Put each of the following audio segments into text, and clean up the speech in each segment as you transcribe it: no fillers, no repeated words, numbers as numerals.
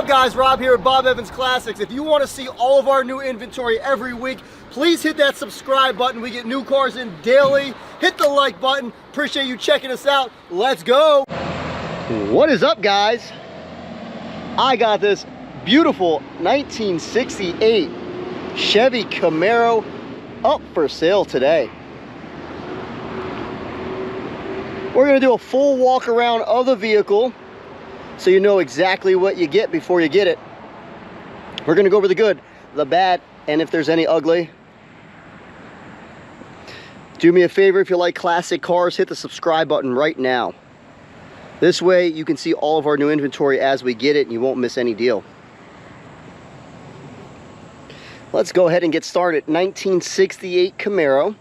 up, guys? Rob here at Bob Evans Classics. If you want to see all of our new inventory every week, please hit that subscribe button. We get new cars in daily. Hit the like button. Appreciate you checking us out. Let's go. What is up, guys? I got this beautiful 1968 Chevy Camaro up for sale today. We're going to do a full walk around of the vehicle so you know exactly what you get before you get it. We're going to go over the good, the bad, and if there's any ugly. Do me a favor, if you like classic cars, hit the subscribe button right now. This way you can see all of our new inventory as we get it and you won't miss any deal. Let's go ahead and get started. 1968 Camaro.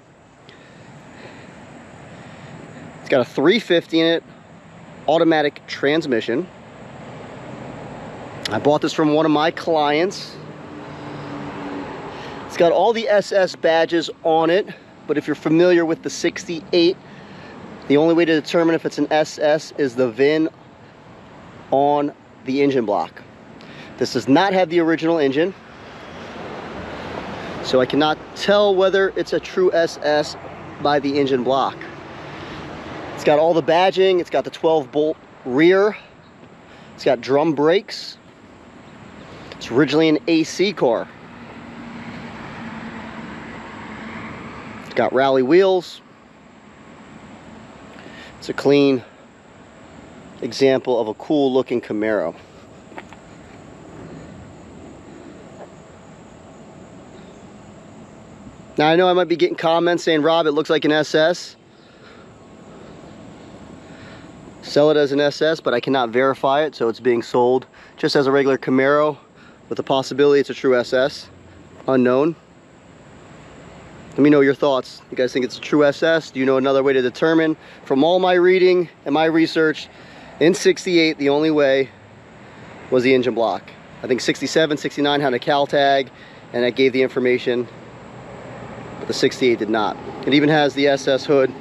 It's got a 350 in it, automatic transmission. I bought this from one of my clients. It's got all the SS badges on it, but if you're familiar with the 68, the only way to determine if it's an SS is the VIN on the engine block. This does not have the original engine, so I cannot tell whether it's a true SS by the engine block. It's got all the badging. It's got the 12-bolt rear. It's got drum brakes. It's originally an AC car. It's got rally wheels. It's a clean example of a cool looking Camaro. Now I know I might be getting comments saying, Rob, it looks like an SS. Sell it as an SS, but I cannot verify it, so it's being sold just as a regular Camaro with the possibility it's a true SS. Unknown. Let me know your thoughts. You guys think it's a true SS? Do you know another way to determine? From all my reading and my research, in 68, the only way was the engine block. I think 67, 69 had a cal tag, and that gave the information, but the 68 did not. It even has the SS hood.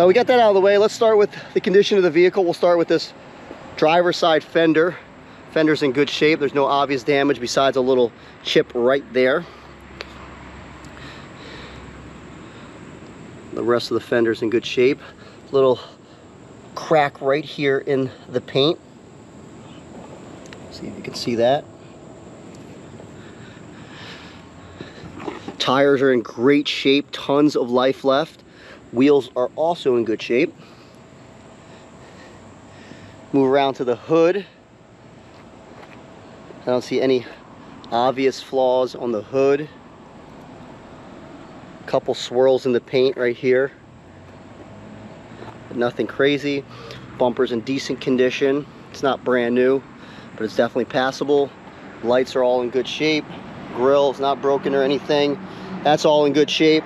We got that out of the way. Let's start with the condition of the vehicle. We'll start with this driver's side fender. Fender's in good shape. There's no obvious damage besides a little chip right there. The rest of the fender's in good shape. Little crack right here in the paint. See if you can see that. Tires are in great shape. Tons of life left. Wheels are also in good shape. Move around to the hood. I don't see any obvious flaws on the hood. Couple swirls in the paint right here, but nothing crazy. Bumper's in decent condition. It's not brand new, but it's definitely passable. Lights are all in good shape. Grill's not broken or anything. That's all in good shape.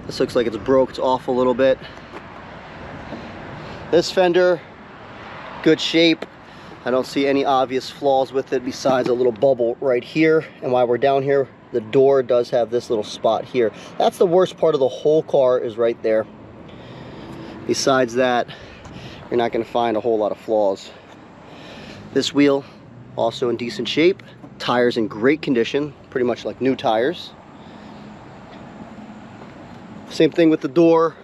This looks like it's broke. It's off a little bit. This fender, good shape. I don't see any obvious flaws with it besides a little bubble right here. And while we're down here, the door does have this little spot here. That's the worst part of the whole car, is right there. Besides that, you're not going to find a whole lot of flaws. This wheel, also in decent shape. Tires in great condition, pretty much like new tires. Same thing with the door.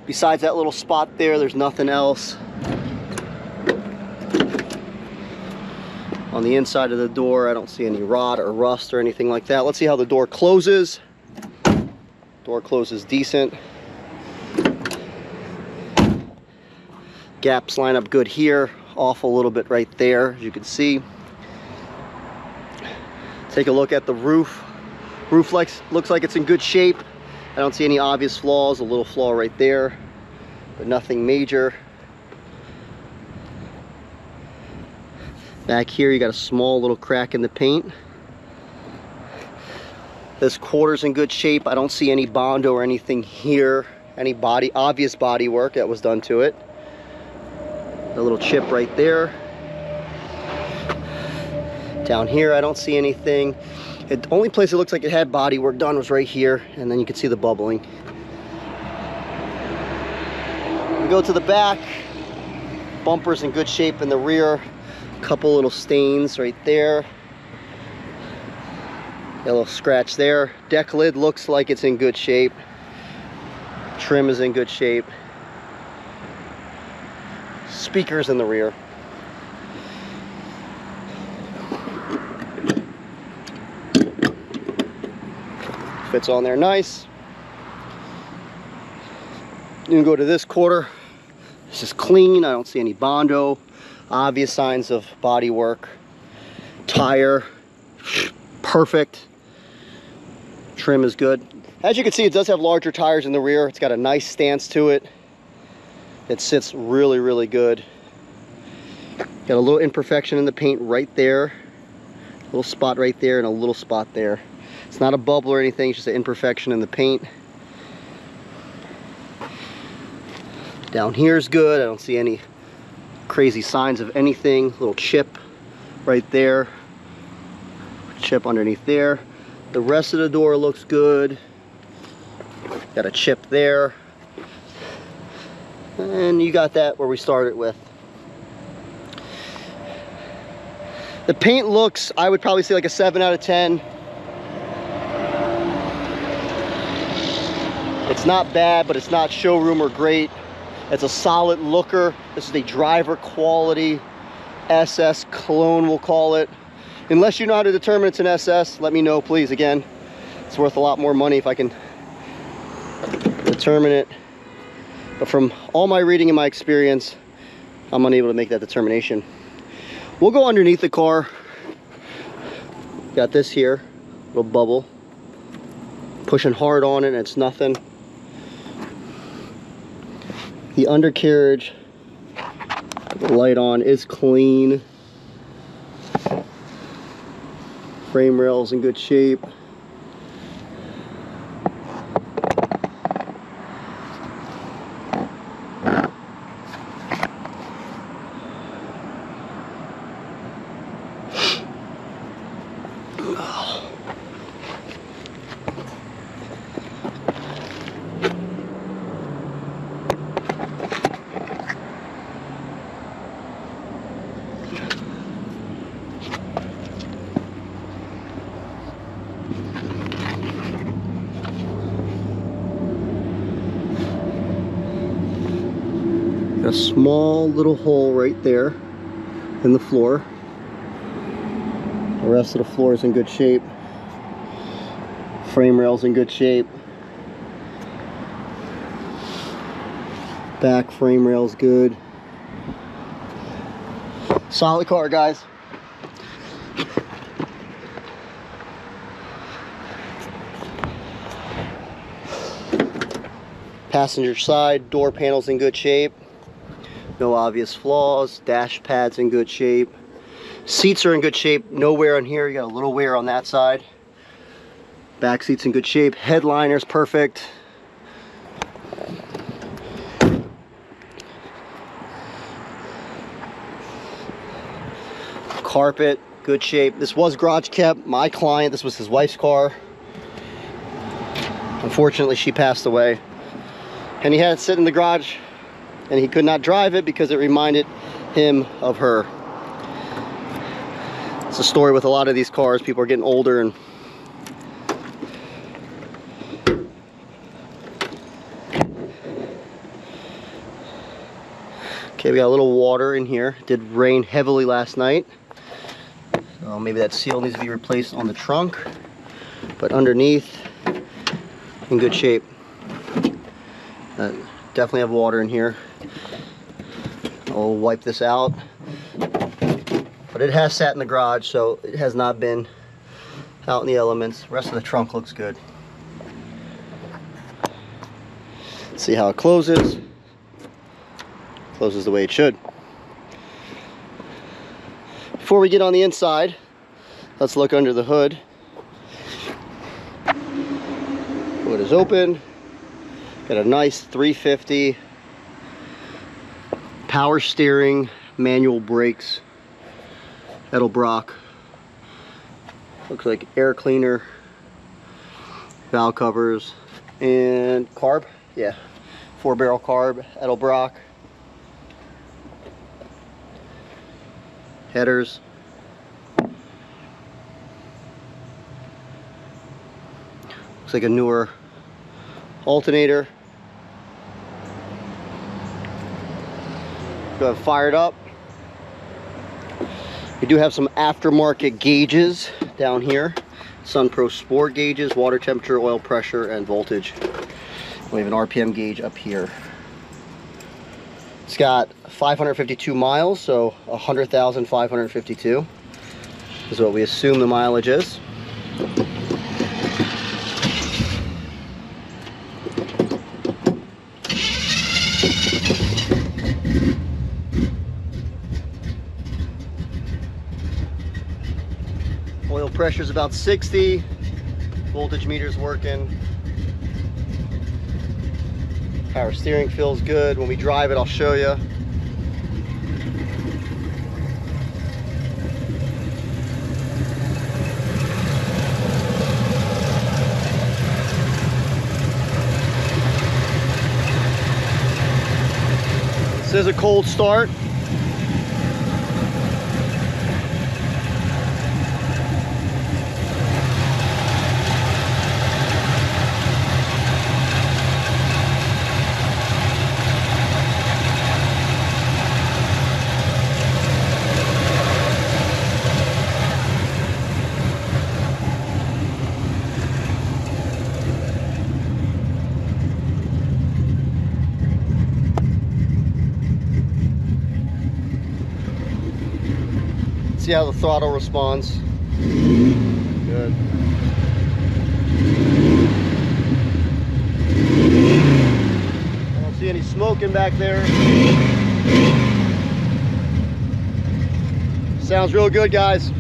Besides that little spot there, there's nothing else. On the inside of the door, I don't see any rot or rust or anything like that. Let's see how the door closes. Door closes decent. Gaps line up good here. Off a little bit right there, as you can see. Take a look at the roof. Roof looks like it's in good shape. I don't see any obvious flaws. A little flaw right there, but nothing major. Back here, you got a small little crack in the paint. This quarter's in good shape. I don't see any Bondo or anything here. Any obvious body work that was done to it. A little chip right there. Down here, I don't see anything. The only place it looks like it had body work done was right here, and then you can see the bubbling. We go to the back. Bumper's in good shape in the rear. Couple little stains right there. Got a little scratch there. Deck lid looks like it's in good shape. Trim is in good shape. Speakers in the rear. Fits on there nice. You can go to this quarter. This is clean. I don't see any Bondo. Obvious signs of body work. Tire, perfect. Trim is good. As you can see, it does have larger tires in the rear. It's got a nice stance to it. It sits really, really good. Got a little imperfection in the paint right there. A little spot right there and a little spot there. It's not a bubble or anything, it's just an imperfection in the paint. Down here is good. I don't see any crazy signs of anything. Little chip right there. Chip underneath there. The rest of the door looks good. Got a chip there. And you got that where we started with. The paint looks, I would probably say like a 7 out of 10. It's not bad, but it's not showroom or great. It's a solid looker. This is a driver quality SS clone, we'll call it. Unless you know how to determine it's an SS, let me know, please. Again, it's worth a lot more money if I can determine it. But from all my reading and my experience, I'm unable to make that determination. We'll go underneath the car. Got this here, little bubble. Pushing hard on it and it's nothing. The undercarriage, the light on, is clean. Frame rails in good shape. Got a small little hole right there in the floor. The rest of the floor is in good shape. Frame rail's in good shape. Back frame rail's good. Solid car, guys. Passenger side, door panel's in good shape. No obvious flaws. Dash pad's in good shape. Seats are in good shape. No wear on here. You got a little wear on that side. Back seat's in good shape. Headliner's perfect. Carpet, good shape. This was garage kept. My client, this was his wife's car. Unfortunately, she passed away. And he had it sit in the garage and he could not drive it because it reminded him of her. It's a story with a lot of these cars. People are getting older and okay, we got a little water in here. It did rain heavily last night. So maybe that seal needs to be replaced on the trunk. But underneath, in good shape. Definitely have water in here. I'll wipe this out. But it has sat in the garage, so it has not been out in the elements. The rest of the trunk looks good. See how it closes. Closes the way it should. Before we get on the inside, let's look under the hood. Hood is open. Got a nice 350 power steering, manual brakes, Edelbrock. Looks like air cleaner, valve covers, and carb. Yeah, 4-barrel carb, Edelbrock. Headers. Looks like a newer alternator. Go ahead, fire it up. We do have some aftermarket gauges down here. SunPro Sport gauges, water temperature, oil pressure, and voltage. We have an RPM gauge up here. It's got 552 miles, so 100,552 is what we assume the mileage is. Oil pressure is about 60. Voltage meter's working. Power steering feels good. When we drive it, I'll show you. This is a cold start. See how the throttle responds. Good. I don't see any smoking back there. Sounds real good, guys.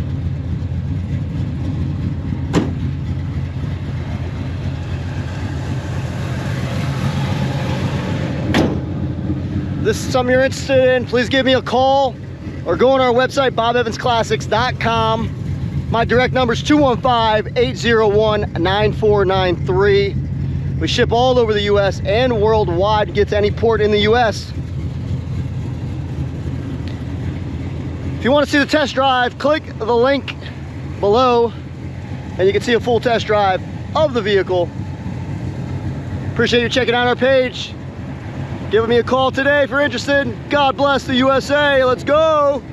If this is something you're interested in, please give me a call or go on our website, bobevansclassics.com. My direct number is 215-801-9493. We ship all over the US and worldwide. Get to any port in the US. If you want to see the test drive, click the link below and you can see a full test drive of the vehicle. Appreciate you checking out our page. Give me a call today if you're interested. God bless the USA. Let's go.